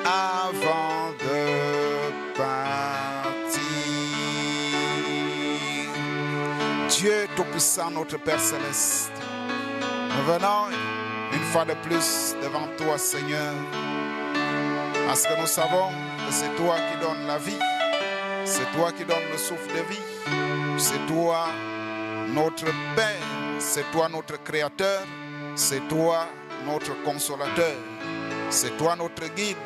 avant de partir. Dieu Tout-Puissant, notre Père Céleste, nous venons une fois de plus devant toi, Seigneur, parce que nous savons que c'est toi qui donnes la vie, c'est toi qui donnes le souffle de vie, c'est toi notre Père, c'est toi notre Créateur, c'est toi notre Consolateur, c'est toi notre guide,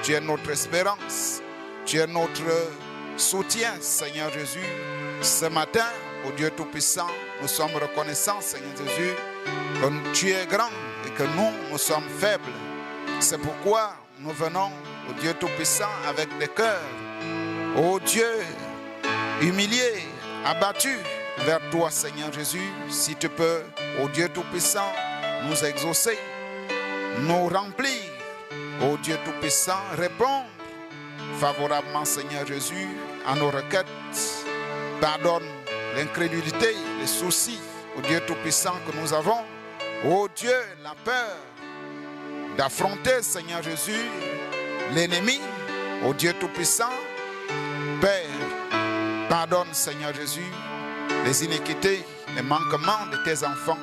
tu es notre espérance, tu es notre soutien, Seigneur Jésus. Ce matin, au Dieu Tout-Puissant, nous sommes reconnaissants, Seigneur Jésus, que tu es grand et que nous sommes faibles. C'est pourquoi nous venons au Dieu Tout-Puissant avec des cœurs, ô Dieu, humiliés, abattus vers toi, Seigneur Jésus. Si tu peux, ô Dieu Tout-Puissant, nous exaucer, nous remplir, ô Dieu Tout-Puissant, répondre favorablement, Seigneur Jésus, à nos requêtes. Pardonne l'incrédulité, les soucis, ô Dieu Tout-Puissant, que nous avons. Ô Dieu, la peur d'affronter, Seigneur Jésus, l'ennemi, ô Dieu Tout-Puissant. Père, pardonne, Seigneur Jésus, les iniquités, les manquements de tes enfants.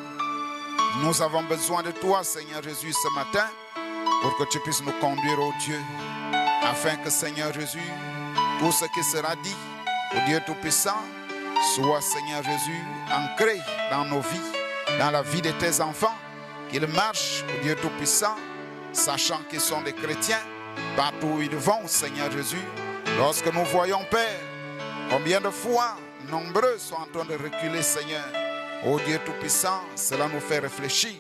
Nous avons besoin de toi, Seigneur Jésus, ce matin, pour que tu puisses nous conduire, ô Dieu, afin que, Seigneur Jésus, tout ce qui sera dit, ô Dieu Tout-Puissant, soit, Seigneur Jésus, ancré dans nos vies, dans la vie de tes enfants, qu'ils marchent, ô Dieu Tout-Puissant, sachant qu'ils sont des chrétiens, partout où ils vont, Seigneur Jésus. Lorsque nous voyons, Père, combien de fois nombreux sont en train de reculer, Seigneur, ô Dieu Tout-Puissant, cela nous fait réfléchir.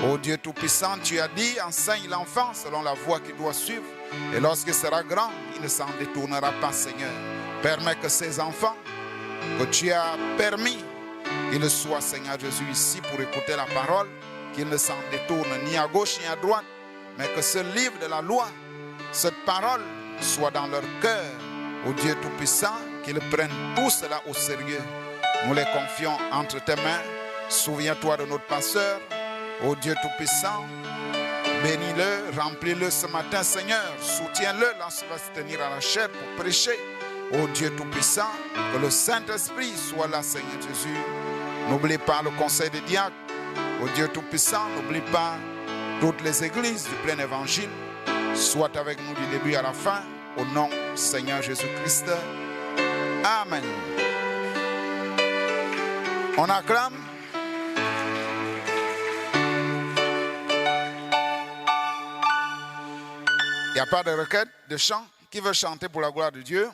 Ô Dieu Tout-Puissant, tu as dit, enseigne l'enfant selon la voie qu'il doit suivre, et lorsqu'il sera grand, il ne s'en détournera pas, Seigneur. Permets que ces enfants, que tu as permis qu'ils soient, Seigneur Jésus, ici pour écouter la parole, qu'ils ne s'en détournent ni à gauche ni à droite, mais que ce livre de la loi, cette parole, soit dans leur cœur, ô Dieu Tout-Puissant, qu'ils prennent tout cela au sérieux. Nous les confions entre tes mains. Souviens-toi de notre pasteur, ô Dieu Tout-Puissant. Bénis-le, remplis-le ce matin, Seigneur. Soutiens-le lorsqu'il va se tenir à la chair pour prêcher. Ô Dieu Tout-Puissant, que le Saint-Esprit soit là, Seigneur Jésus. N'oublie pas le conseil des diacres. Ô Dieu Tout-Puissant, n'oublie pas toutes les églises du plein évangile. Sois avec nous du début à la fin. Au nom du Seigneur Jésus-Christ. Amen. On acclame. Il n'y a pas de requête de chant. Qui veut chanter pour la gloire de Dieu?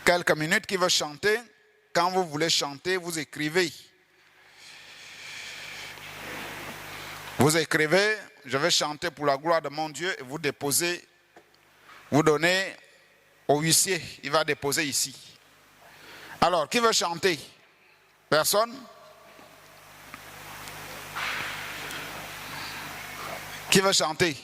Quelques minutes. Qui veut chanter? Quand vous voulez chanter, vous écrivez. Vous écrivez, je vais chanter pour la gloire de mon Dieu, et vous déposez, vous donnez au huissier, il va déposer ici. Alors, qui veut chanter? Personne? Qui veut chanter?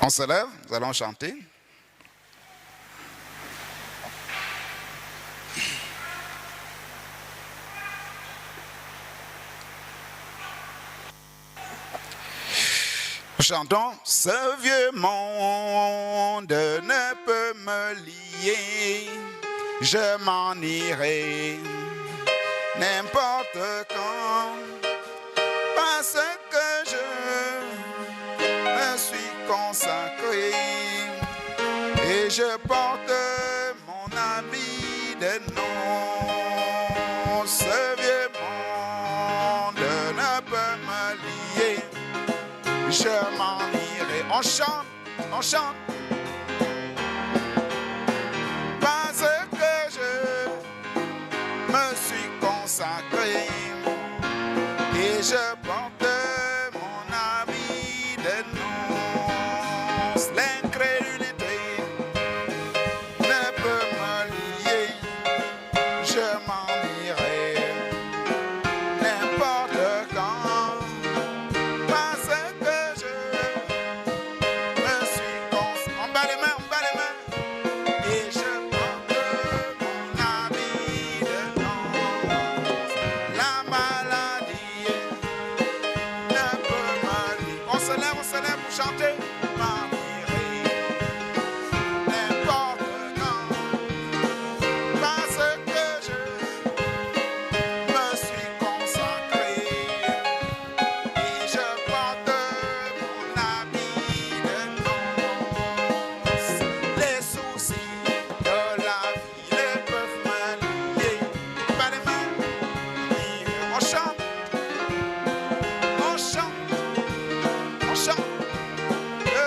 On se lève, nous allons chanter. Chantons. Ce vieux monde ne peut me lier, je m'en irai n'importe quand, parce que je me suis consacré et je porte mon habit de nom. Ce vieux monde ne peut me lier, je m'en irai. On chante, on chante. Parce que je me suis consacré et je porte mon habit de noces. L'incrédulité ne peut me lier, je m'en irai n'importe quand. Parce que je me suis consacré. On bat les mains, on bat les mains. Et je porte mon habit de noces. La maladie On chante. On chante. On chante. Je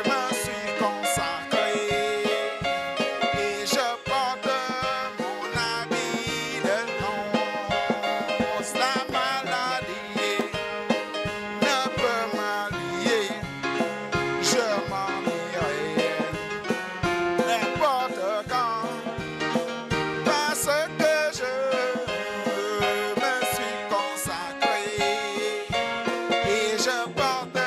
me suis consacré et je porte mon habit de noces. La maladie ne peut m'allier. Je m'en irai n'importe quand parce que je me suis consacré et je porte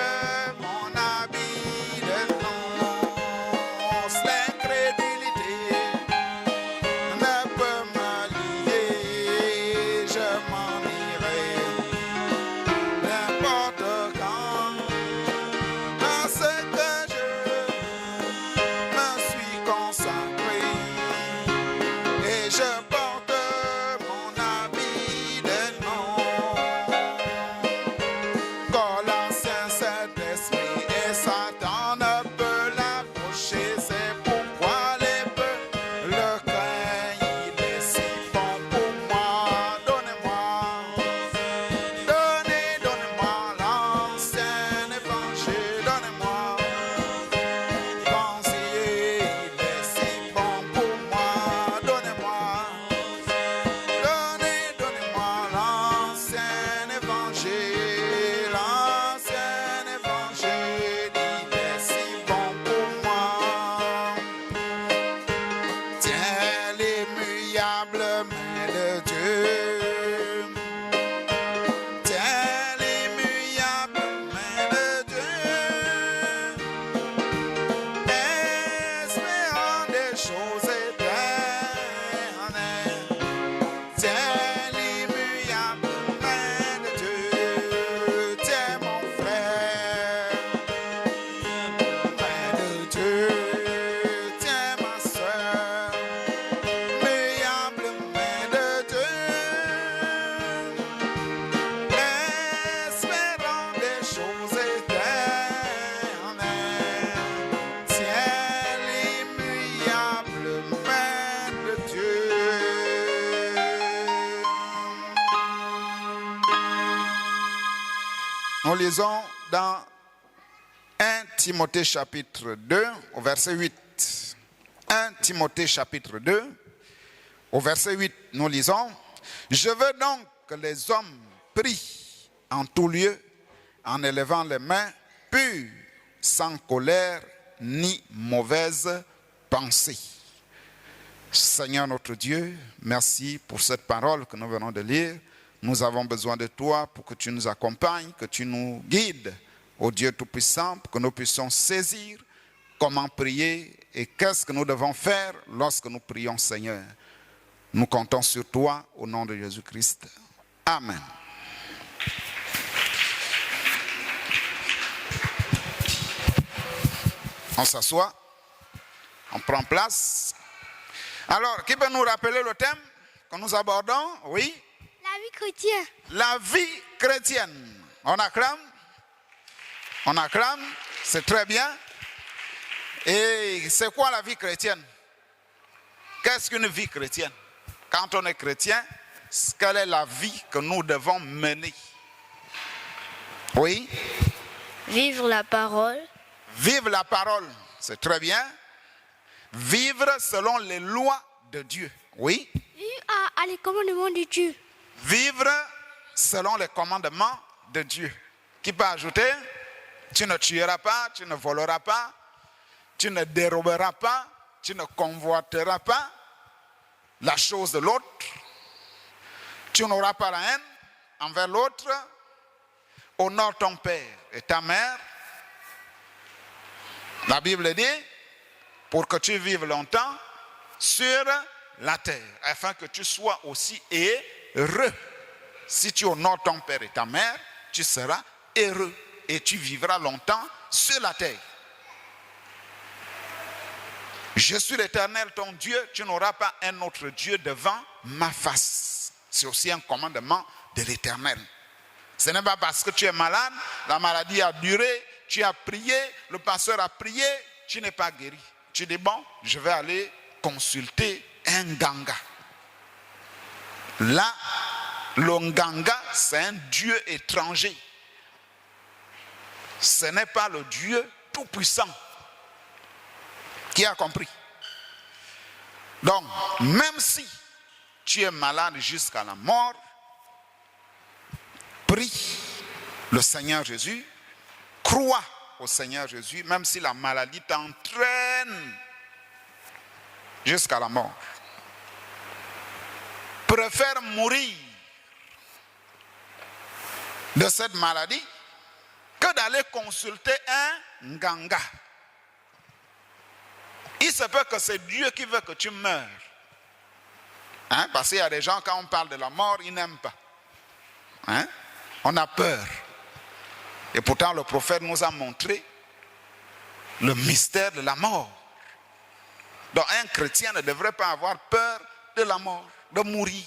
mon habit de noces. L'incrédulité ne peut m'allier. Je m'en irai n'importe quand parce que je me suis consacré et je porte mon habit de noces. Colossiens, Saint-Esprit et Satan ne peut l'approcher. C'est pourquoi les peu le craignent. Il est si bon pour moi. Donnez-moi l'ancien évangile. Donnez-moi. Pensez, il est si bon pour moi. Donnez-moi. Donnez-moi l'ancien évangile. L'ancien évangile, il est si bon pour moi. Tiens l'immuable main de Dieu. Tiens l'immuable main de Dieu. Espérant des choses éternelles. Tiens l'immuable main de Dieu. Tiens mon frère, main de Dieu. Tiens ma soeur, immuable main de Dieu. Espérant des choses éternelles. Tiens l'immuable main de Dieu. Nous lisons dans 1 Timothée chapitre 2 au verset 8. 1 Timothée chapitre 2 au verset 8, nous lisons: Je veux donc que les hommes prient en tout lieu, en élevant les mains, pures, sans colère ni mauvaise pensée. Seigneur notre Dieu, merci pour cette parole que nous venons de lire. Nous avons besoin de toi pour que tu nous accompagnes, que tu nous guides, ô Dieu Tout-Puissant, pour que nous puissions saisir comment prier et qu'est-ce que nous devons faire lorsque nous prions, Seigneur. Nous comptons sur toi au nom de Jésus-Christ. Amen. On s'assoit, on prend place. Alors, qui peut nous rappeler le thème que nous abordons? Oui? La vie chrétienne. La vie chrétienne. On acclame? On acclame, c'est très bien. Et c'est quoi la vie chrétienne? Qu'est-ce qu'une vie chrétienne? Quand on est chrétien, quelle est la vie que nous devons mener? Oui? Vivre la parole. Vivre la parole, c'est très bien. Vivre selon les lois de Dieu. Oui? Vivre à les commandements de Dieu. Vivre selon les commandements de Dieu. Qui peut ajouter? Tu ne tueras pas, tu ne voleras pas, tu ne déroberas pas, tu ne convoiteras pas la chose de l'autre. Tu n'auras pas la haine envers l'autre. Honore ton père et ta mère. La Bible dit, pour que tu vives longtemps sur la terre, afin que tu sois aussi heureux. Si tu honores ton père et ta mère, tu seras heureux et tu vivras longtemps sur la terre. Je suis l'Éternel ton Dieu, tu n'auras pas un autre Dieu devant ma face. C'est aussi un commandement de l'Éternel. Ce n'est pas parce que tu es malade, la maladie a duré, tu as prié, le pasteur a prié, tu n'es pas guéri. Tu dis bon, je vais aller consulter un ganga. Là, Le Nganga, c'est un dieu étranger. Ce n'est pas le Dieu tout-puissant. Qui a compris? Donc, même si tu es malade jusqu'à la mort, prie le Seigneur Jésus, crois au Seigneur Jésus, même si la maladie t'entraîne jusqu'à la mort. Préfère mourir de cette maladie que d'aller consulter un Nganga. Il se peut que c'est Dieu qui veut que tu meurs. Hein? Parce qu'il y a des gens, quand on parle de la mort, ils n'aiment pas. Hein? On a peur. Et pourtant, le prophète nous a montré le mystère de la mort. Donc, un chrétien ne devrait pas avoir peur de la mort, de mourir.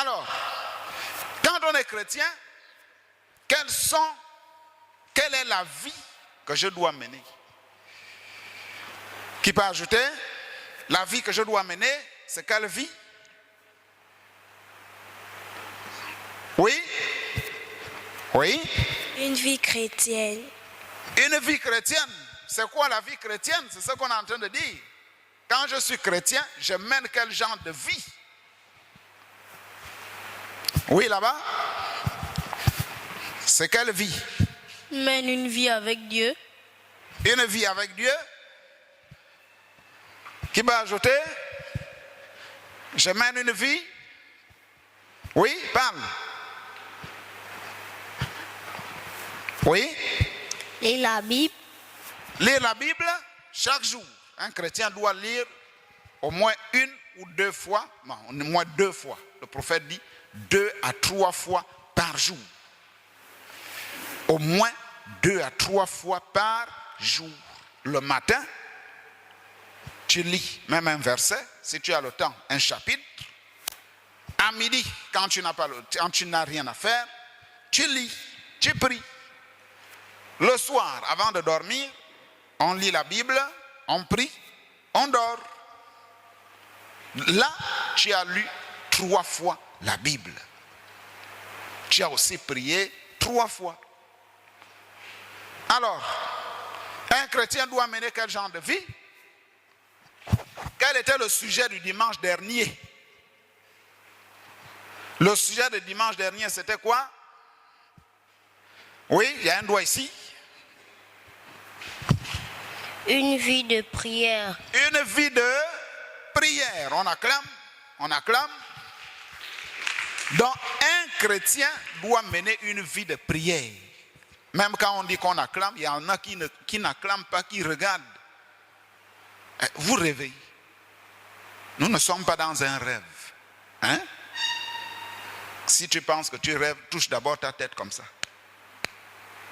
Alors, quand on est chrétien, quelle est la vie que je dois mener? Qui peut ajouter? La vie que je dois mener, c'est quelle vie? Oui? Oui? Une vie chrétienne. Une vie chrétienne. C'est quoi la vie chrétienne? C'est ce qu'on est en train de dire. Quand je suis chrétien, je mène quel genre de vie? Oui, là-bas? C'est quelle vie? Mène une vie avec Dieu. Une vie avec Dieu? Qui va ajouter? Je mène une vie? Oui, parle. Oui? Lire la Bible. Lire la Bible chaque jour. Un chrétien doit lire au moins une ou deux fois, non, au moins 2 fois. Le prophète dit 2 à 3 fois par jour. Au moins 2 à 3 fois par jour. Le matin, tu lis même un verset, si tu as le temps, un chapitre. À midi, quand tu n'as rien à faire, tu lis, tu pries. Le soir, avant de dormir, on lit la Bible, on prie, on dort. Là, tu as lu 3 fois la Bible. Tu as aussi prié 3 fois. Alors, un chrétien doit mener quel genre de vie? Quel était le sujet du dimanche dernier? Le sujet du dimanche dernier, c'était quoi? Oui, il y a un doigt ici. Une vie de prière. Une vie de prière. On acclame, on acclame. Donc, un chrétien doit mener une vie de prière. Même quand on dit qu'on acclame, il y en a qui n'acclament pas, qui regardent. Vous rêvez. Nous ne sommes pas dans un rêve. Hein? Si tu penses que tu rêves, touche d'abord ta tête comme ça.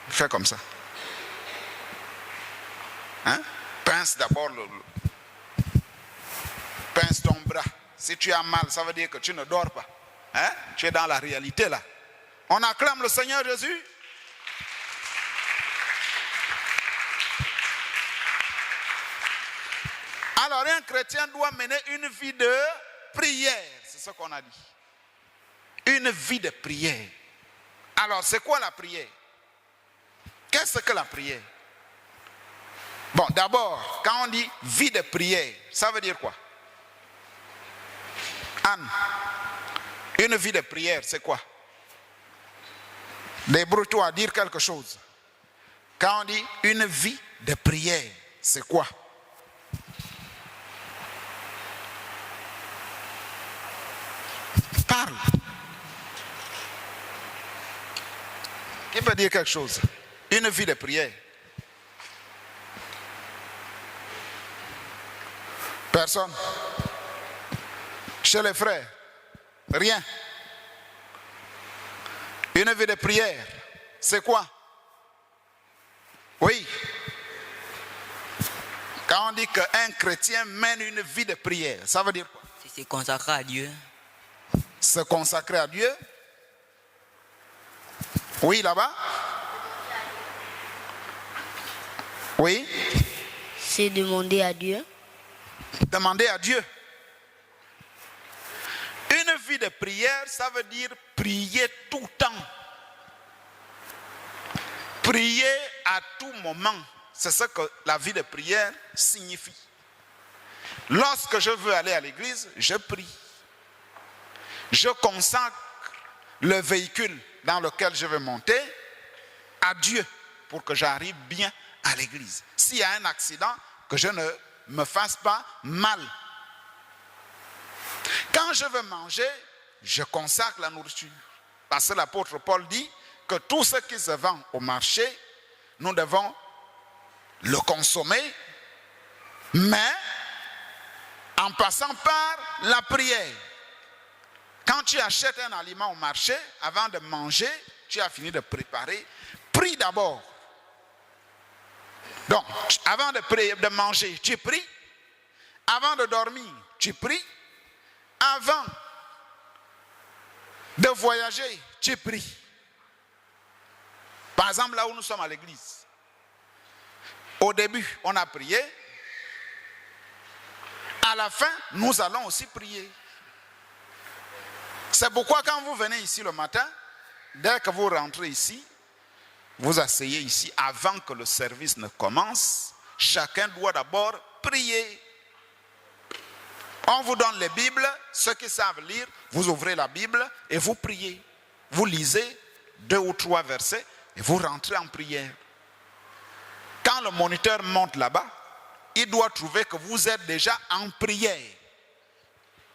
Fais comme ça. Hein? Pince d'abord pince ton bras. Si tu as mal, ça veut dire que tu ne dors pas. Hein? Tu es dans la réalité là. On acclame le Seigneur Jésus. Alors un chrétien doit mener une vie de prière. C'est ce qu'on a dit. Une vie de prière. Alors c'est quoi la prière? Qu'est-ce que la prière? Bon, d'abord, quand on dit vie de prière, ça veut dire quoi? Anne, une vie de prière, c'est quoi? Débrouille-toi à dire quelque chose. Quand on dit une vie de prière, c'est quoi? Parle. Qui peut dire quelque chose? Une vie de prière. Personne. Chez les frères, rien. Une vie de prière, c'est quoi? Oui. Quand on dit qu'un chrétien mène une vie de prière, ça veut dire quoi? C'est se consacrer à Dieu. Se consacrer à Dieu. Oui, là-bas. Oui. C'est demander à Dieu. Demander à Dieu. Une vie de prière, ça veut dire prier tout le temps. Prier à tout moment. C'est ce que la vie de prière signifie. Lorsque je veux aller à l'église, je prie. Je consacre le véhicule dans lequel je vais monter à Dieu pour que j'arrive bien à l'église. S'il y a un accident, que je ne me fasse pas mal. Quand je veux manger, je consacre la nourriture. Parce que l'apôtre Paul dit que tout ce qui se vend au marché, nous devons le consommer, mais en passant par la prière. Quand tu achètes un aliment au marché, avant de manger, tu as fini de préparer, prie d'abord. Donc, avant de manger, tu pries. Avant de dormir, tu pries. Avant de voyager, tu pries. Par exemple, là où nous sommes à l'église, au début, on a prié. À la fin, nous allons aussi prier. C'est pourquoi quand vous venez ici le matin, dès que vous rentrez ici, vous asseyez ici avant que le service ne commence. Chacun doit d'abord prier. On vous donne les Bibles, ceux qui savent lire, vous ouvrez la Bible et vous priez. Vous lisez 2 ou 3 versets et vous rentrez en prière. Quand le moniteur monte là-bas, il doit trouver que vous êtes déjà en prière.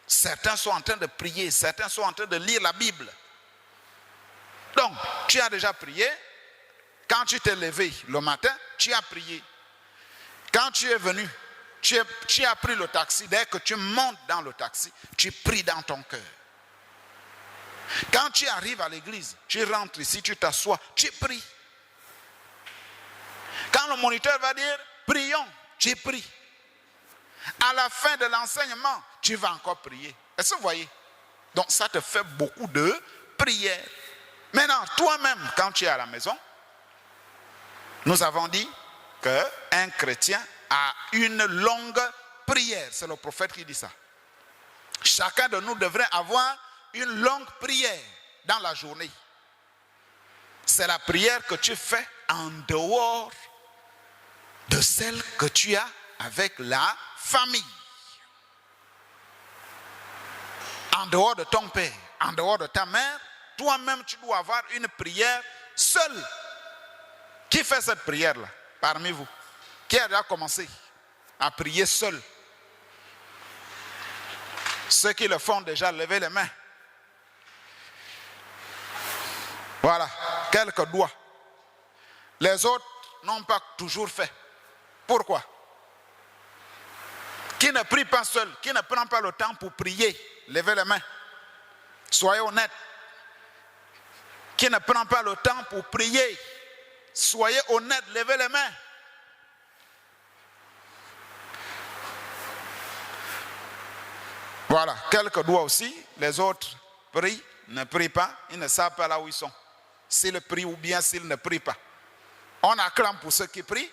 Certains sont en train de prier, certains sont en train de lire la Bible. Donc, tu as déjà prié. Quand tu t'es levé le matin, tu as prié. Quand tu es venu, tu as pris le taxi. Dès que tu montes dans le taxi, tu pries dans ton cœur. Quand tu arrives à l'église, tu rentres ici, tu t'assois, tu pries. Quand le moniteur va dire, prions, tu pries. À la fin de l'enseignement, tu vas encore prier. Est-ce que vous voyez? Donc ça te fait beaucoup de prières. Maintenant, toi-même, quand tu es à la maison, nous avons dit qu'un chrétien a une longue prière. C'est le prophète qui dit ça. Chacun de nous devrait avoir une longue prière dans la journée. C'est la prière que tu fais en dehors de celle que tu as avec la famille. En dehors de ton père, en dehors de ta mère, toi-même tu dois avoir une prière seule. Qui fait cette prière-là parmi vous? Qui a déjà commencé à prier seul? Ceux qui le font déjà, levez les mains. Voilà, quelques doigts. Les autres n'ont pas toujours fait. Pourquoi? Qui ne prie pas seul, qui ne prend pas le temps pour prier, levez les mains. Soyez honnêtes. Qui ne prend pas le temps pour prier, soyez honnêtes, levez les mains. Voilà, quelques doigts aussi. Les autres prient, ne prient pas, ils ne savent pas là où ils sont. S'ils prient ou bien s'ils ne prient pas. On acclame pour ceux qui prient.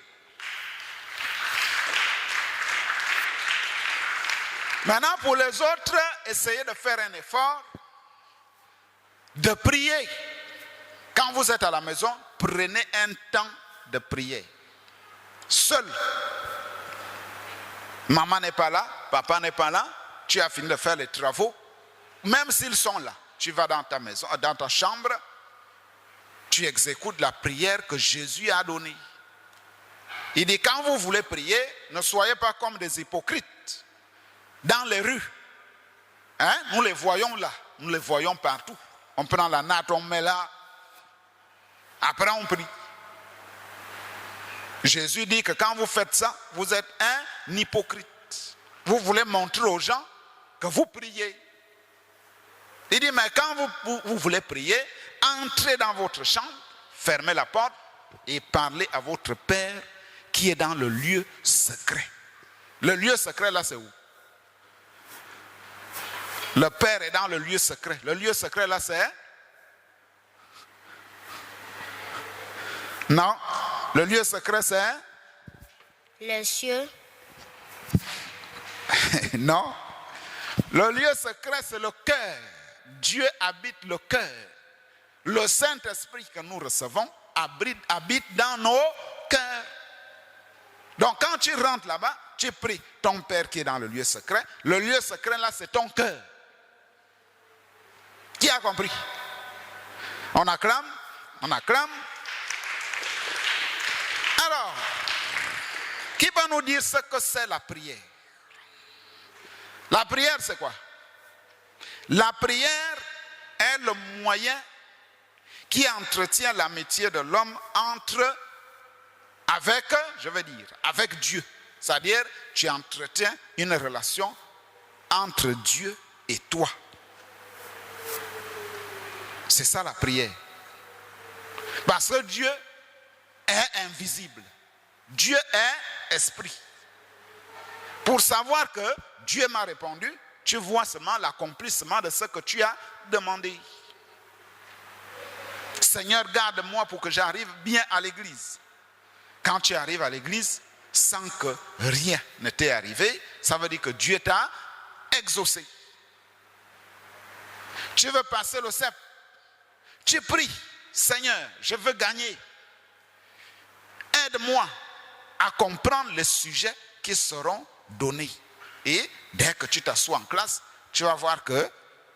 Maintenant, pour les autres, essayez de faire un effort de prier. Quand vous êtes à la maison, prenez un temps de prier. Seul. Maman n'est pas là, papa n'est pas là, tu as fini de faire les travaux. Même s'ils sont là, tu vas dans ta maison, dans ta chambre, tu exécutes la prière que Jésus a donnée. Il dit, quand vous voulez prier, ne soyez pas comme des hypocrites dans les rues. Hein? Nous les voyons là, nous les voyons partout. On prend la natte, on met là. Après, on prie. Jésus dit que quand vous faites ça, vous êtes un hypocrite. Vous voulez montrer aux gens que vous priez. Il dit, mais quand vous voulez prier, entrez dans votre chambre, fermez la porte et parlez à votre Père qui est dans le lieu secret. Le lieu secret, là, c'est où? Le Père est dans le lieu secret. Le lieu secret, là, c'est... Non. Le lieu secret, c'est... Les cieux. Non. Le lieu secret, c'est le cœur Dieu habite le cœur. Le Saint-Esprit que nous recevons habite dans nos cœurs. Donc quand tu rentres là-bas, tu pries ton Père qui est dans le lieu secret. Le lieu secret là, c'est ton cœur. Qui a compris? On acclame, on acclame. Alors, qui va nous dire ce que c'est la prière? La prière, c'est quoi? La prière est le moyen qui entretient l'amitié de l'homme avec Dieu. C'est-à-dire, tu entretiens une relation entre Dieu et toi. C'est ça la prière. Parce que Dieu est invisible. Dieu est esprit. Pour savoir que Dieu m'a répondu, tu vois seulement l'accomplissement de ce que tu as demandé. Seigneur, garde-moi pour que j'arrive bien à l'église. Quand tu arrives à l'église sans que rien ne t'ait arrivé, ça veut dire que Dieu t'a exaucé. Tu veux passer le CEP. Tu pries, Seigneur, je veux gagner. Aide-moi à comprendre les sujets qui seront donnés. Et dès que tu t'assois en classe, tu vas voir que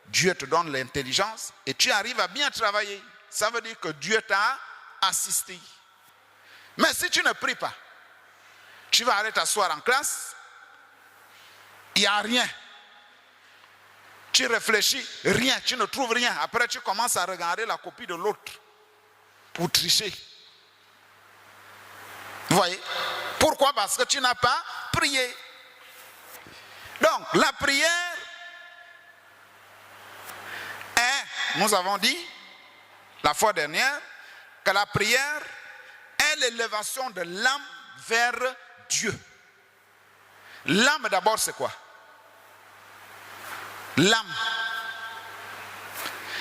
Dieu te donne l'intelligence et tu arrives à bien travailler. Ça veut dire que Dieu t'a assisté. Mais si tu ne pries pas, tu vas aller t'asseoir en classe, il n'y a rien. Tu réfléchis, rien, tu ne trouves rien. Après, tu commences à regarder la copie de l'autre pour tricher. Vous voyez? Pourquoi? Parce que tu n'as pas prié. Donc, la prière est, nous avons dit, la fois dernière, que la prière est l'élévation de l'âme vers Dieu. L'âme d'abord, c'est quoi? L'âme.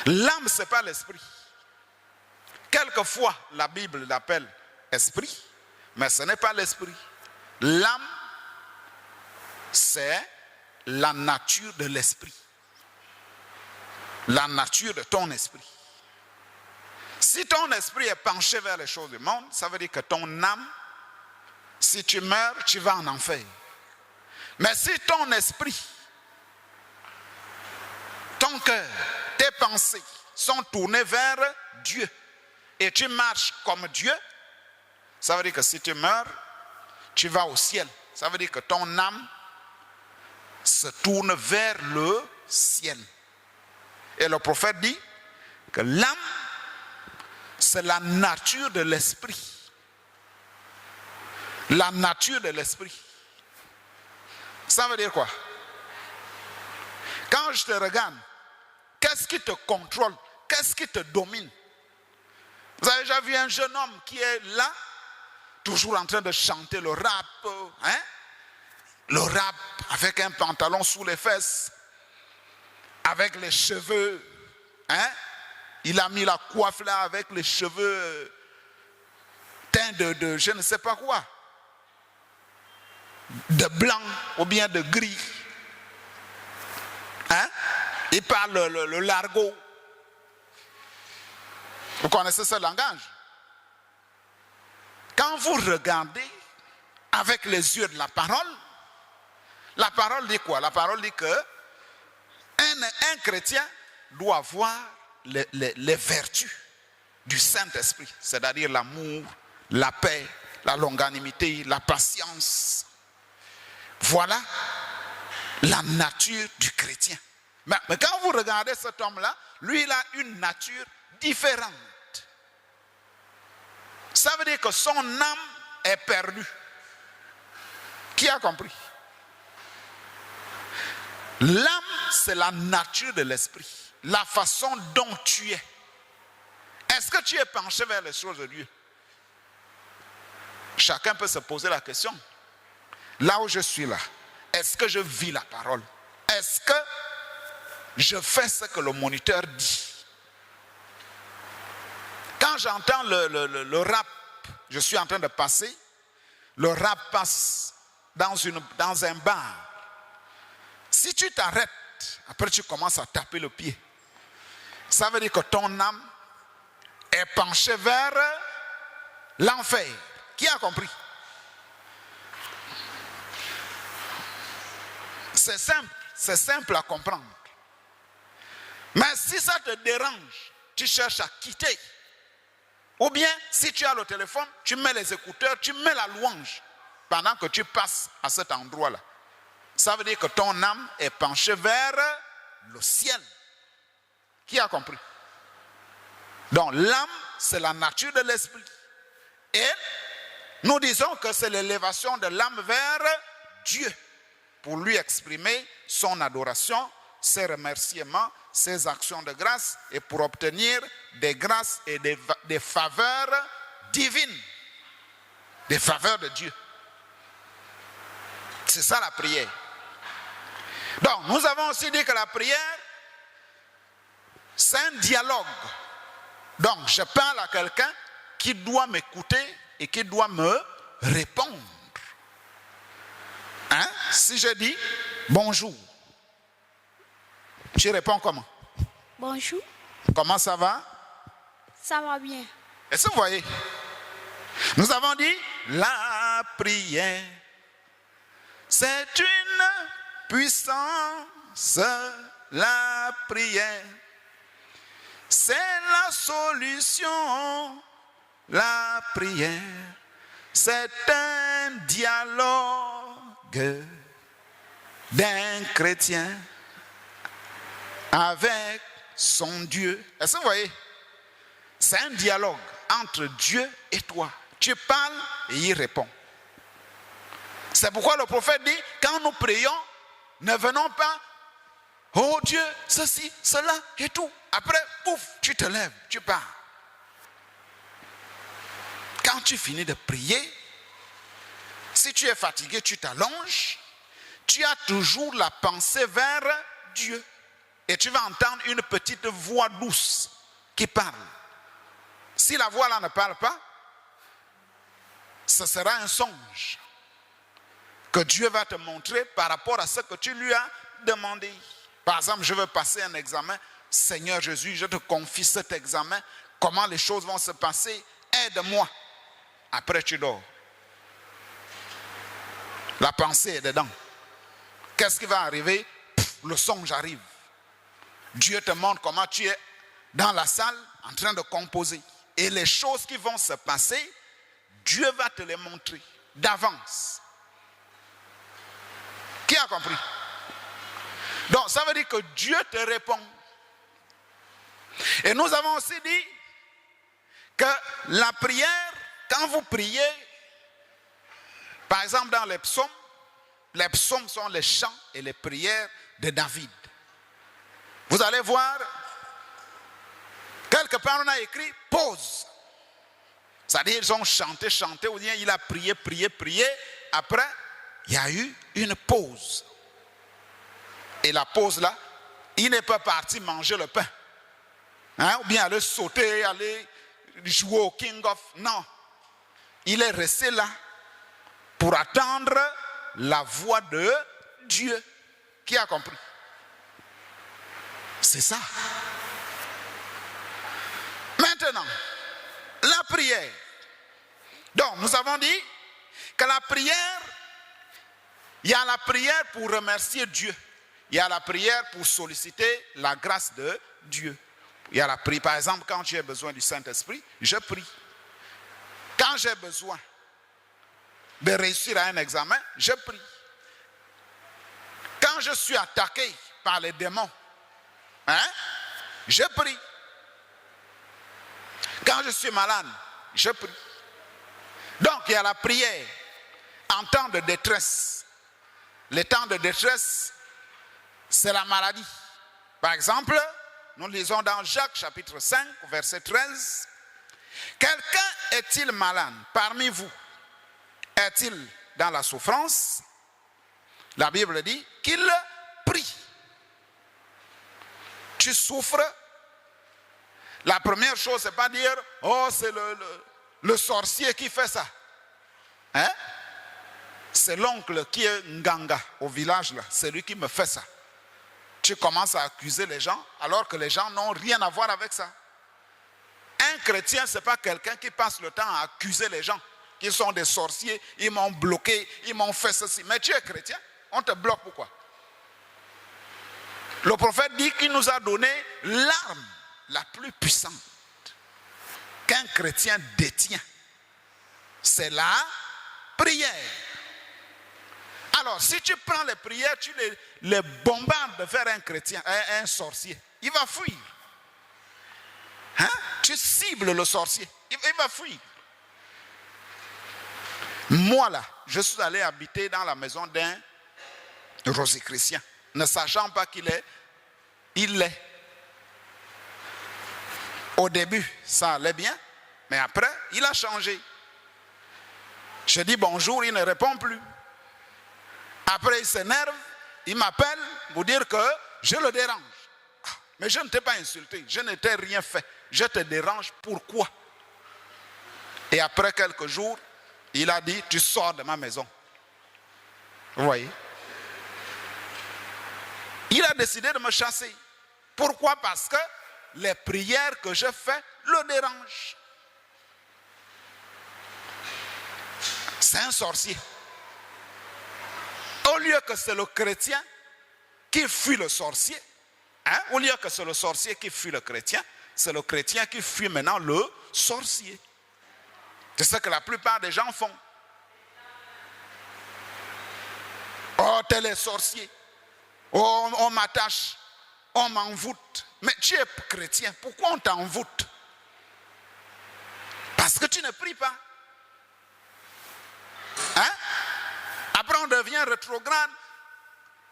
L'âme, ce n'est pas l'esprit. Quelquefois, la Bible l'appelle esprit, mais ce n'est pas l'esprit. L'âme, c'est la nature de l'esprit. La nature de ton esprit. Si ton esprit est penché vers les choses du monde, ça veut dire que ton âme, si tu meurs, tu vas en enfer. Mais si ton esprit, ton cœur, tes pensées sont tournées vers Dieu et tu marches comme Dieu, ça veut dire que si tu meurs, tu vas au ciel. Ça veut dire que ton âme se tourne vers le ciel. Et le prophète dit que l'âme, c'est la nature de l'esprit. La nature de l'esprit. Ça veut dire quoi? Quand je te regarde, qu'est-ce qui te contrôle? Qu'est-ce qui te domine? Vous avez déjà vu un jeune homme qui est là, toujours en train de chanter le rap, hein? Le rap avec un pantalon sous les fesses, avec les cheveux, hein? Il a mis la coiffe là avec les cheveux teints de je ne sais pas quoi, de blanc ou bien de gris, hein? Il parle le l'argot. Vous connaissez ce langage? Quand vous regardez avec les yeux de la parole dit quoi? La parole dit que un chrétien doit avoir les vertus du Saint-Esprit, c'est-à-dire l'amour, la paix, la longanimité, la patience. Voilà la nature du chrétien. Mais quand vous regardez cet homme-là, lui, il a une nature différente. Ça veut dire que son âme est perdue. Qui a compris? L'âme, c'est la nature de l'esprit. La façon dont tu es. Est-ce que tu es penché vers les choses de Dieu? Chacun peut se poser la question. Là où je suis là, est-ce que je vis la parole? Est-ce que je fais ce que le moniteur dit? Quand j'entends le rap, je suis en train de passer, le rap passe dans un bar. Si tu t'arrêtes, après tu commences à taper le pied. ça veut dire que ton âme est penchée vers l'enfer. Qui a compris? C'est simple à comprendre. Mais si ça te dérange, tu cherches à quitter. Ou bien, si tu as le téléphone, tu mets les écouteurs, tu mets la louange pendant que tu passes à cet endroit-là. Ça veut dire que ton âme est penchée vers le ciel. Qui a compris? Donc l'âme, c'est la nature de l'esprit. Et nous disons que c'est l'élévation de l'âme vers Dieu pour lui exprimer son adoration, ses remerciements, ses actions de grâce et pour obtenir des grâces et des faveurs divines, des faveurs de Dieu. C'est ça la prière. Donc nous avons aussi dit que la prière, c'est un dialogue. Donc je parle à quelqu'un qui doit m'écouter et qui doit me répondre. Hein? Si je dis bonjour, tu réponds comment? Bonjour. Comment ça va? Ça va bien. Est-ce que vous voyez? Nous avons dit la prière, c'est une puissance, la prière, c'est la solution, la prière, c'est un dialogue d'un chrétien avec son Dieu. Est-ce que vous voyez? C'est un dialogue entre Dieu et toi. Tu parles et il répond. C'est pourquoi le prophète dit, quand nous prions, ne venons pas, oh Dieu, ceci, cela et tout. Après, pouf, tu te lèves, tu pars. Quand tu finis de prier, si tu es fatigué, tu t'allonges, tu as toujours la pensée vers Dieu. Et tu vas entendre une petite voix douce qui parle. Si la voix là ne parle pas, ce sera un songe que Dieu va te montrer par rapport à ce que tu lui as demandé. Par exemple, je veux passer un examen. Seigneur Jésus, je te confie cet examen. Comment les choses vont se passer? Aide-moi. Après, tu dors. La pensée est dedans. Qu'est-ce qui va arriver? Le songe arrive. Dieu te montre comment tu es dans la salle en train de composer. Et les choses qui vont se passer, Dieu va te les montrer d'avance. Qui a compris? Donc ça veut dire que Dieu te répond. Et nous avons aussi dit que la prière, quand vous priez, par exemple dans les psaumes sont les chants et les prières de David. Vous allez voir, quelque part on a écrit pause. C'est-à-dire ils ont chanté, ou bien il a prié. Après, il y a eu une pause. Et la pause là, il n'est pas parti manger le pain. Hein? Ou bien aller sauter, aller jouer au King of. Non. Il est resté là pour attendre la voix de Dieu. Qui a compris? C'est ça. Maintenant, la prière. Donc, nous avons dit que la prière, il y a la prière pour remercier Dieu. Il y a la prière pour solliciter la grâce de Dieu. Il y a la prière, par exemple, quand j'ai besoin du Saint-Esprit, je prie. Quand j'ai besoin de réussir à un examen, je prie. Quand je suis attaqué par les démons, je prie. Quand je suis malade, je prie. Donc il y a la prière en temps de détresse. Les temps de détresse, c'est la maladie. Par exemple, nous lisons dans Jacques chapitre 5, verset 13. Quelqu'un est-il malade parmi vous? Est-il dans la souffrance? La Bible dit qu'il prie. Tu souffres. La première chose, c'est pas dire, oh, c'est le sorcier qui fait ça. Hein? C'est l'oncle qui est Nganga au village là. C'est lui qui me fait ça. tu commences à accuser les gens alors que les gens n'ont rien à voir avec ça. Un chrétien, ce n'est pas quelqu'un qui passe le temps à accuser les gens, qui sont des sorciers, ils m'ont bloqué, ils m'ont fait ceci. Mais tu es chrétien, on te bloque pourquoi? Le prophète dit qu'il nous a donné l'arme la plus puissante qu'un chrétien détient. C'est la prière. Alors, si tu prends les prières, tu les bombardes vers un chrétien, un sorcier, il va fuir. Hein? Tu cibles le sorcier, il va fuir. Moi là, je suis allé habiter dans la maison d'un rosicrucien, ne sachant pas qu'il est, il l'est. Au début, ça allait bien, mais après, il a changé. Je dis bonjour, il ne répond plus. Après, il s'énerve, il m'appelle pour dire que je le dérange. Mais je ne t'ai pas insulté, je ne t'ai rien fait. Je te dérange, pourquoi? Et après quelques jours, il a dit, tu sors de ma maison. Vous voyez? Il a décidé de me chasser. Pourquoi? Parce que les prières que je fais le dérangent. C'est un sorcier. Au lieu que c'est le chrétien qui fuit le sorcier, hein? Au lieu que c'est le sorcier qui fuit le chrétien, c'est le chrétien qui fuit maintenant le sorcier. C'est ce que la plupart des gens font. Oh, tel est sorcier. Oh, on m'attache. On m'envoûte. Mais tu es chrétien. Pourquoi on t'envoûte? Parce que tu ne pries pas. Hein? Après, on devient rétrograde.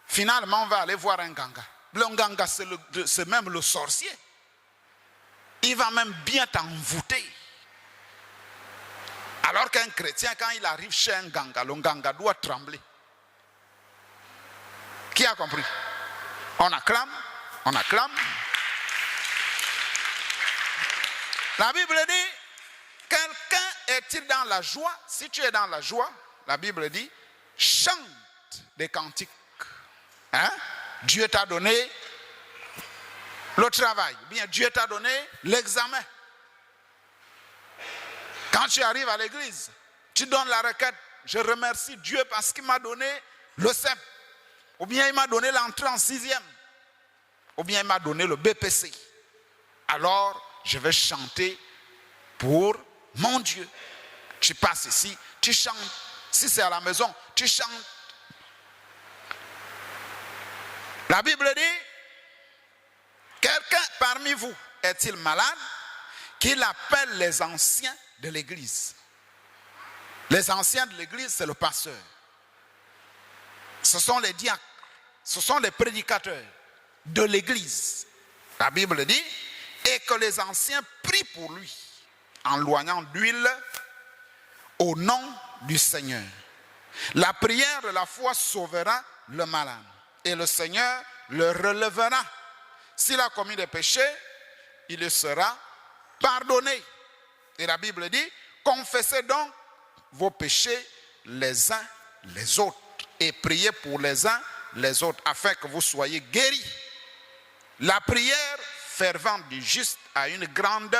Finalement, on va aller voir un ganga. Le ganga, c'est même le sorcier. Il va même bien t'envoûter. Alors qu'un chrétien, quand il arrive chez un ganga, le ganga doit trembler. Qui a compris? On acclame, on acclame. La Bible dit, quelqu'un est-il dans la joie? Si tu es dans la joie, la Bible dit, chante des cantiques. Hein? Dieu t'a donné le travail. Bien, Dieu t'a donné l'examen. Quand tu arrives à l'église, tu donnes la requête. Je remercie Dieu parce qu'il m'a donné le CEP. Ou bien il m'a donné l'entrée en 6e. Ou bien il m'a donné le BPC. Alors, je vais chanter pour mon Dieu. Tu passes ici, tu chantes. Si c'est à la maison, tu chantes. La Bible dit, quelqu'un parmi vous est-il malade? Qu'il appelle les anciens de l'église. Les anciens de l'église, c'est le pasteur. Ce sont les diacres. Ce sont les prédicateurs de l'église. La Bible dit, et que les anciens prient pour lui, en loignant d'huile au nom du Seigneur. La prière de la foi sauvera le malade, et le Seigneur le relèvera. S'il a commis des péchés, il le sera pardonné. Et la Bible dit, confessez donc vos péchés les uns les autres et priez pour les uns les autres afin que vous soyez guéris. La prière fervente du juste a une grande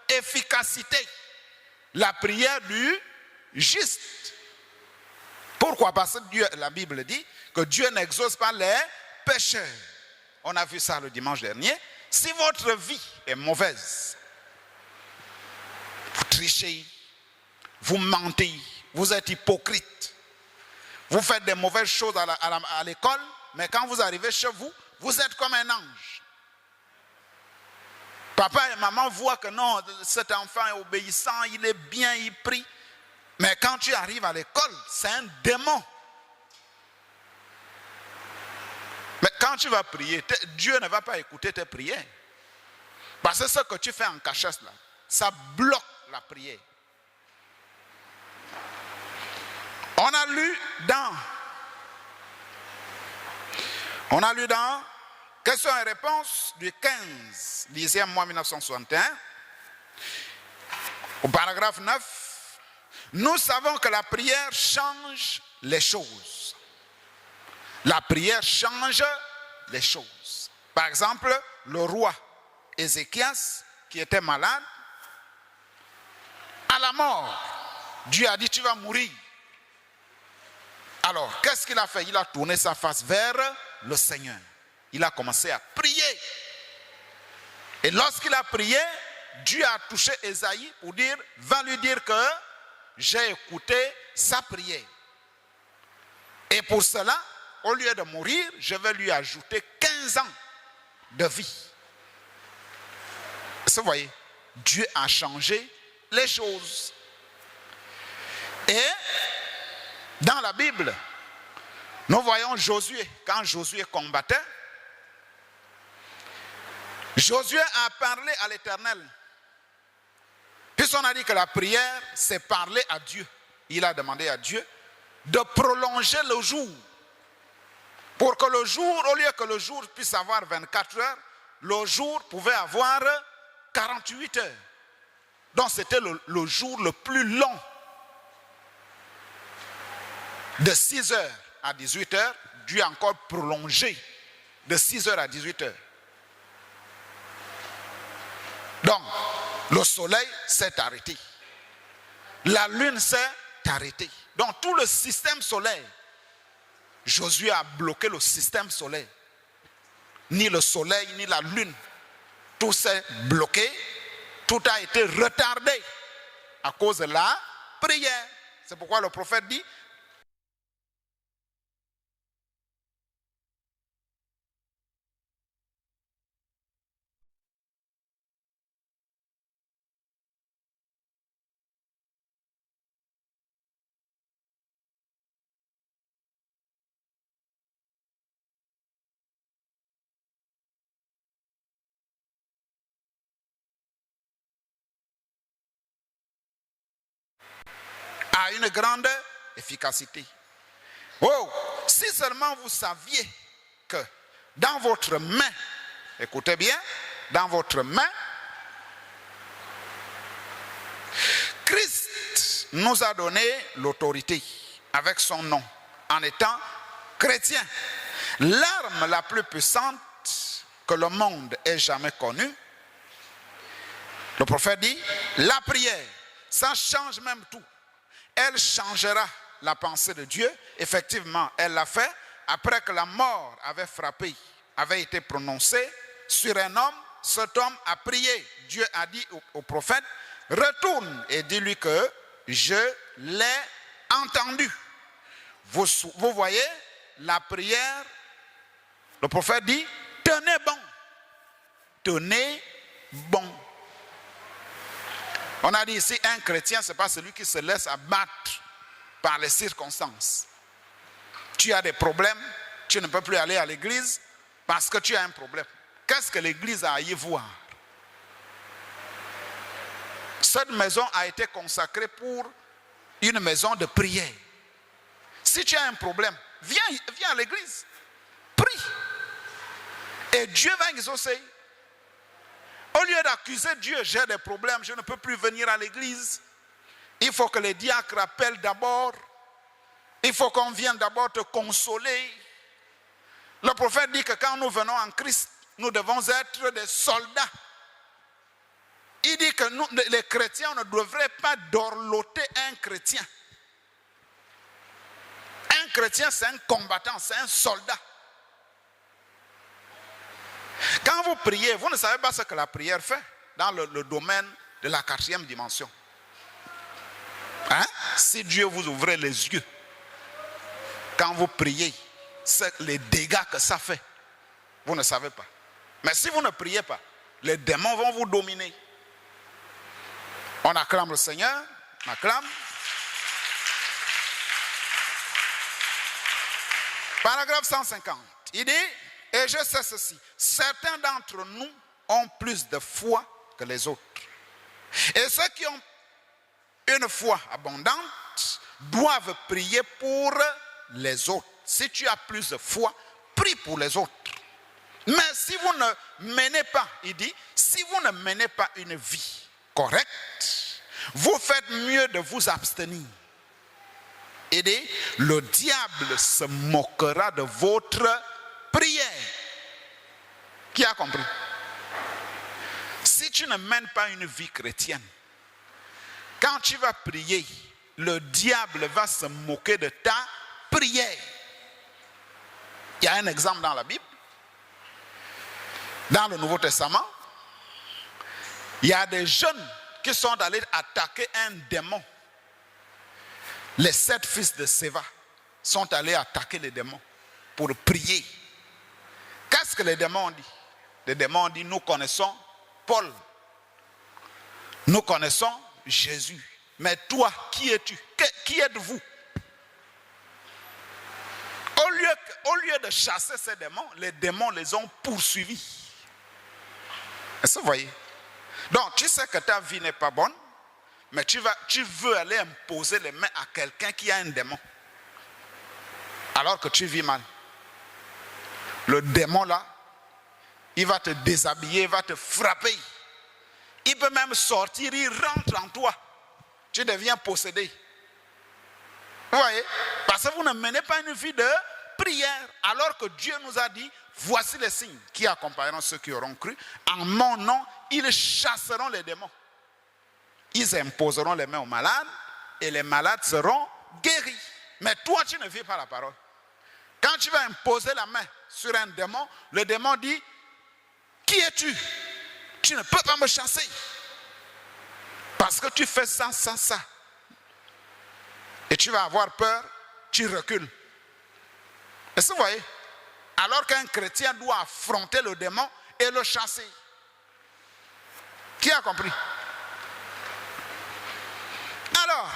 efficacité. La prière du juste. Pourquoi? Parce que Dieu, la Bible dit que Dieu n'exauce pas les pécheurs. On a vu ça le dimanche dernier. Si votre vie est mauvaise, vous trichez, vous mentez, vous êtes hypocrite, vous faites des mauvaises choses à l'école, mais quand vous arrivez chez vous, vous êtes comme un ange. Papa et maman voient que non, cet enfant est obéissant, il est bien, il prie. Mais quand tu arrives à l'école, c'est un démon. Mais quand tu vas prier, Dieu ne va pas écouter tes prières. Parce que ce que tu fais en cachette là, ça bloque la prière. On a lu dans questions et réponses du 15, 10e mois 1961, au paragraphe 9, nous savons que la prière change les choses. La prière change les choses. Par exemple, le roi Ézéchias, qui était malade, à la mort, Dieu a dit, tu vas mourir. Alors, qu'est-ce qu'il a fait? Il a tourné sa face vers le Seigneur. Il a commencé à prier. Et lorsqu'il a prié, Dieu a touché Ésaïe pour dire, va lui dire que j'ai écouté sa prière. Et pour cela, au lieu de mourir, je vais lui ajouter 15 ans de vie. Vous voyez, Dieu a changé les choses. Et dans la Bible, nous voyons Josué. Quand Josué combattait, Josué a parlé à l'Éternel. Puisqu'on a dit que la prière, c'est parler à Dieu. Il a demandé à Dieu de prolonger le jour. Pour que le jour, au lieu que le jour puisse avoir 24 heures, le jour pouvait avoir 48 heures. Donc c'était le jour le plus long. De 6 heures à 18 heures, Dieu a encore prolongé de 6 heures à 18 heures. Donc, le soleil s'est arrêté. La lune s'est arrêtée. Donc, tout le système solaire, Josué a bloqué le système solaire. Ni le soleil, ni la lune. Tout s'est bloqué. Tout a été retardé à cause de la prière. C'est pourquoi le prophète dit, a une grande efficacité. Oh, si seulement vous saviez que dans votre main, écoutez bien, dans votre main, Christ nous a donné l'autorité avec son nom en étant chrétien. L'arme la plus puissante que le monde ait jamais connue, le prophète dit, la prière, ça change même tout. Elle changera la pensée de Dieu. Effectivement, elle l'a fait après que la mort avait frappé, avait été prononcée sur un homme. Cet homme a prié. Dieu a dit au prophète, retourne et dis-lui que je l'ai entendu. Vous voyez, la prière, le prophète dit, tenez bon. Tenez bon. On a dit ici, un chrétien, ce n'est pas celui qui se laisse abattre par les circonstances. Tu as des problèmes, tu ne peux plus aller à l'église parce que tu as un problème. Qu'est-ce que l'église a à y voir? Cette maison a été consacrée pour une maison de prière. Si tu as un problème, viens à l'église, prie. Et Dieu va exaucer. Au lieu d'accuser Dieu, j'ai des problèmes, je ne peux plus venir à l'église. Il faut que les diacres appellent d'abord. Il faut qu'on vienne d'abord te consoler. Le prophète dit que quand nous venons en Christ, nous devons être des soldats. Il dit que nous, les chrétiens, ne devraient pas dorloter un chrétien. Un chrétien, c'est un combattant, c'est un soldat. Quand vous priez, vous ne savez pas ce que la prière fait dans le domaine de la 4e dimension. Hein? Si Dieu vous ouvrait les yeux, quand vous priez, c'est les dégâts que ça fait. Vous ne savez pas. Mais si vous ne priez pas, les démons vont vous dominer. On acclame le Seigneur, on acclame. Paragraphe 150. Il dit, et je sais ceci, certains d'entre nous ont plus de foi que les autres. Et ceux qui ont une foi abondante doivent prier pour les autres. Si tu as plus de foi, prie pour les autres. Mais si vous ne menez pas, il dit, si vous ne menez pas une vie correcte, vous faites mieux de vous abstenir. Il dit, le diable se moquera de votre prière. Qui a compris? Si tu ne mènes pas une vie chrétienne, quand tu vas prier, le diable va se moquer de ta prière. Il y a un exemple dans la Bible. Dans le Nouveau Testament, il y a des jeunes qui sont allés attaquer un démon. Les 7 fils de Séva sont allés attaquer les démons pour prier. Qu'est-ce que les démons ont dit? Les démons ont dit, nous connaissons Paul. Nous connaissons Jésus. Mais toi, qui es-tu? Qui êtes-vous? Au lieu de chasser ces démons, les démons les ont poursuivis. Est-ce que vous voyez? Donc, tu sais que ta vie n'est pas bonne, mais tu veux aller imposer les mains à quelqu'un qui a un démon. Alors que tu vis mal. Le démon là, il va te déshabiller, il va te frapper. Il peut même sortir, il rentre en toi. Tu deviens possédé. Vous voyez? Parce que vous ne menez pas une vie de prière. Alors que Dieu nous a dit, voici les signes qui accompagneront ceux qui auront cru. En mon nom, ils chasseront les démons. Ils imposeront les mains aux malades et les malades seront guéris. Mais toi, tu ne vis pas la parole. Quand tu vas imposer la main sur un démon, le démon dit, qui es-tu? Tu ne peux pas me chasser. Parce que tu fais ça, ça, ça. Et tu vas avoir peur, tu recules. Est-ce que vous voyez? Alors qu'un chrétien doit affronter le démon et le chasser. Qui a compris? Alors,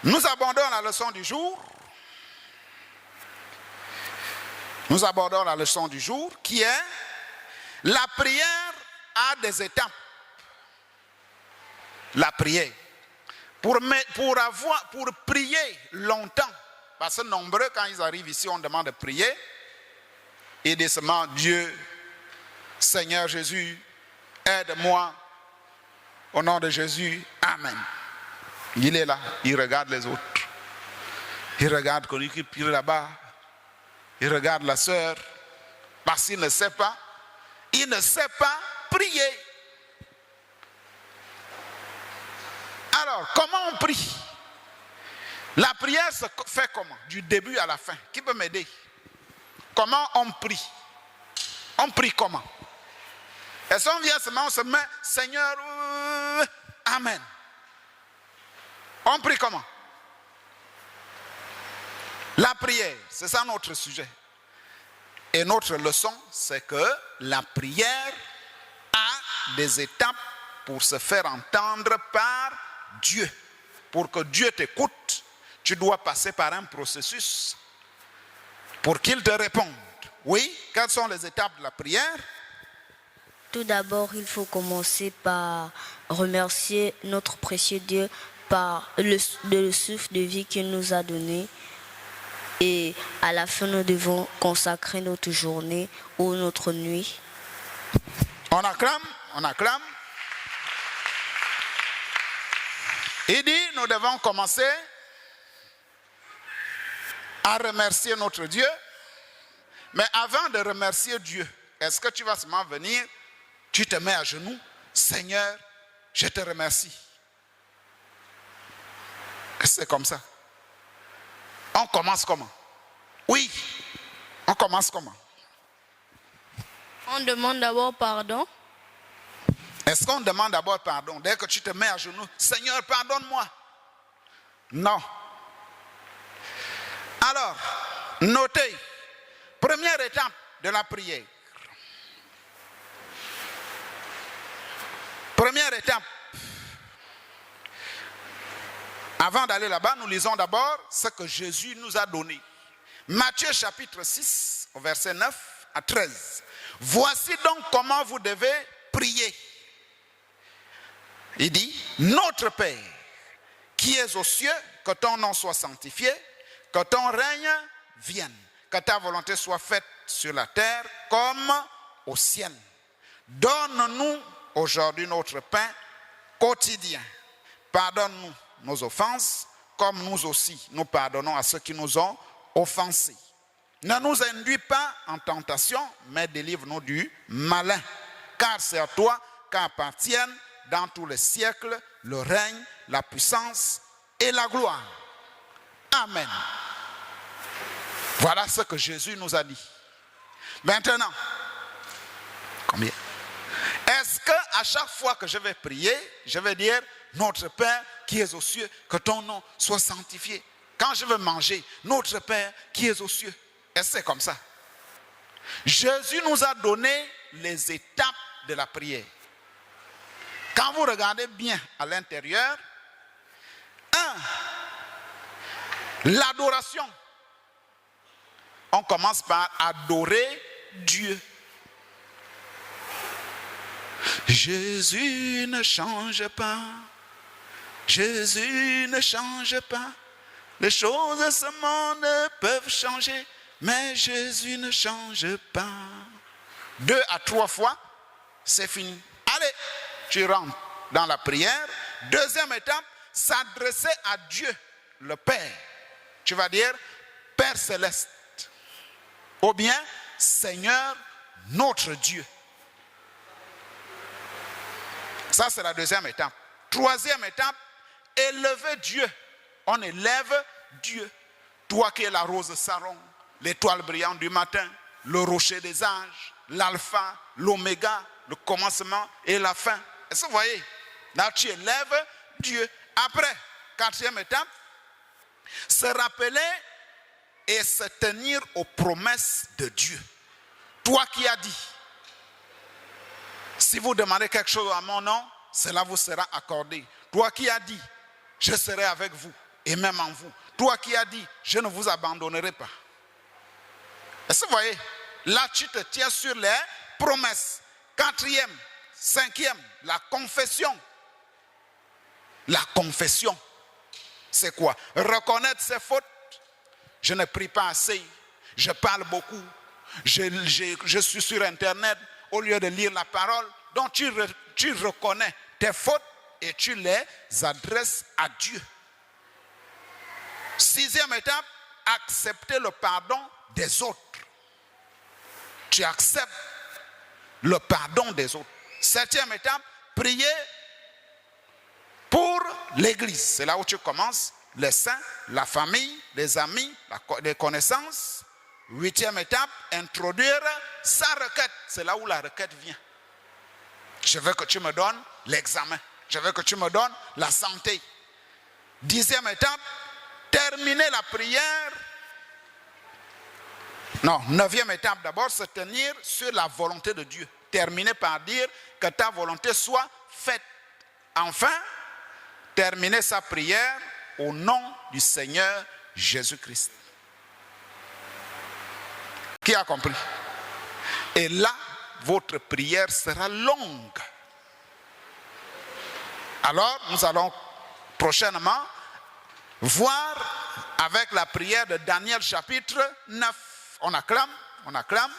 nous abordons la leçon du jour. Nous abordons la leçon du jour qui est la prière a des étapes. La prière. Pour prier longtemps, parce que nombreux, quand ils arrivent ici, on demande de prier. Ils disent seulement, Dieu, Seigneur Jésus, aide-moi. Au nom de Jésus, Amen. Il est là, il regarde les autres. Il regarde celui qui prie là-bas. Il regarde la sœur. Parce qu'il ne sait pas. Il ne sait pas prier. Alors, comment on prie? La prière se fait comment? Du début à la fin. Qui peut m'aider? Comment on prie? On prie comment? Est-ce qu'on vient seulement, on se met, Seigneur, Amen. On prie comment? La prière, c'est ça notre sujet. Et notre leçon, c'est que la prière a des étapes pour se faire entendre par Dieu. Pour que Dieu t'écoute, tu dois passer par un processus pour qu'il te réponde. Oui, quelles sont les étapes de la prière? Tout d'abord, il faut commencer par remercier notre précieux Dieu par le souffle de vie qu'il nous a donné. Et à la fin, nous devons consacrer notre journée ou notre nuit. On acclame, on acclame. Il dit, nous devons commencer à remercier notre Dieu. Mais avant de remercier Dieu, est-ce que tu vas seulement venir, tu te mets à genoux, Seigneur, je te remercie. C'est comme ça. On commence comment? Oui, on commence comment? On demande d'abord pardon. Est-ce qu'on demande d'abord pardon? Dès que tu te mets à genoux, Seigneur, pardonne-moi. Non. Alors, notez, première étape de la prière. Première étape. Avant d'aller là-bas, nous lisons d'abord ce que Jésus nous a donné. Matthieu chapitre 6, verset 9 à 13. Voici donc comment vous devez prier. Il dit, notre Père, qui es aux cieux, que ton nom soit sanctifié, que ton règne vienne, que ta volonté soit faite sur la terre comme au ciel. Donne-nous aujourd'hui notre pain quotidien. Pardonne-nous nos offenses, comme nous aussi, nous pardonnons à ceux qui nous ont offensés. Ne nous induis pas en tentation, mais délivre-nous du malin. Car c'est à toi qu'appartiennent dans tous les siècles le règne, la puissance et la gloire. Amen. Voilà ce que Jésus nous a dit. Maintenant, combien? Est-ce qu'à chaque fois que je vais prier, je vais dire, notre Père qui es aux cieux, que ton nom soit sanctifié. Quand je veux manger, notre Père qui es aux cieux. Est-ce que c'est comme ça? Jésus nous a donné les étapes de la prière. Quand vous regardez bien à l'intérieur, 1, l'adoration. On commence par adorer Dieu. Jésus ne change pas. Jésus ne change pas. Les choses de ce monde peuvent changer, mais Jésus ne change pas. 2 à 3 fois, c'est fini. Allez, tu rentres dans la prière. Deuxième étape, s'adresser à Dieu, le Père. Tu vas dire, Père céleste. Ou bien, Seigneur, notre Dieu. Ça, c'est la deuxième étape. Troisième étape, élever Dieu. On élève Dieu. Toi qui es la rose Saron, l'étoile brillante du matin, le rocher des âges, l'alpha, l'oméga, le commencement et la fin. Est-ce que vous voyez? Là, tu élèves Dieu. Après, quatrième étape, se rappeler et se tenir aux promesses de Dieu. Toi qui as dit, si vous demandez quelque chose à mon nom, cela vous sera accordé. Toi qui as dit, je serai avec vous et même en vous. Toi qui as dit, je ne vous abandonnerai pas. Est-ce que vous voyez? Là, tu te tiens sur les promesses. Quatrième, cinquième, la confession. La confession, c'est quoi? Reconnaître ses fautes. Je ne prie pas assez. Je parle beaucoup. Je suis sur Internet au lieu de lire la parole. Donc tu reconnais tes fautes et tu les adresses à Dieu. Sixième étape, accepter le pardon des autres. Tu acceptes le pardon des autres. Septième étape, prier pour l'Église. C'est là où tu commences. Les saints, la famille, les amis, les connaissances. Huitième étape, introduire sa requête. C'est là où la requête vient. Je veux que tu me donnes l'examen. Je veux que tu me donnes la santé. Dixième étape, terminer la prière. Non, neuvième étape d'abord, se tenir sur la volonté de Dieu. Terminer par dire que ta volonté soit faite. Enfin, terminer sa prière au nom du Seigneur Jésus-Christ. Qui a compris? Et là, votre prière sera longue. Alors, nous allons prochainement voir avec la prière de Daniel chapitre 9. On acclame, on acclame.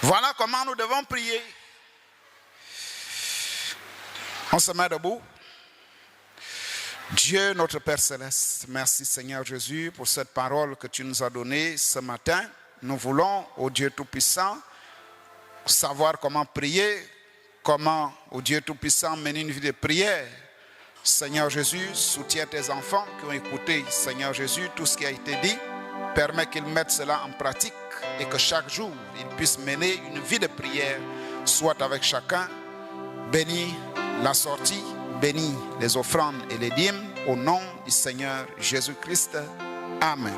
Voilà comment nous devons prier. On se met debout. Dieu, notre Père Céleste, merci Seigneur Jésus pour cette parole que tu nous as donnée ce matin. Nous voulons, ô Dieu Tout-Puissant, savoir comment prier, comment, ô Dieu Tout-Puissant, mener une vie de prière. Seigneur Jésus, soutiens tes enfants qui ont écouté, Seigneur Jésus, tout ce qui a été dit. Permets qu'ils mettent cela en pratique et que chaque jour, ils puissent mener une vie de prière, soit avec chacun. Bénis la sortie, bénis les offrandes et les dîmes, au nom du Seigneur Jésus-Christ. Amen.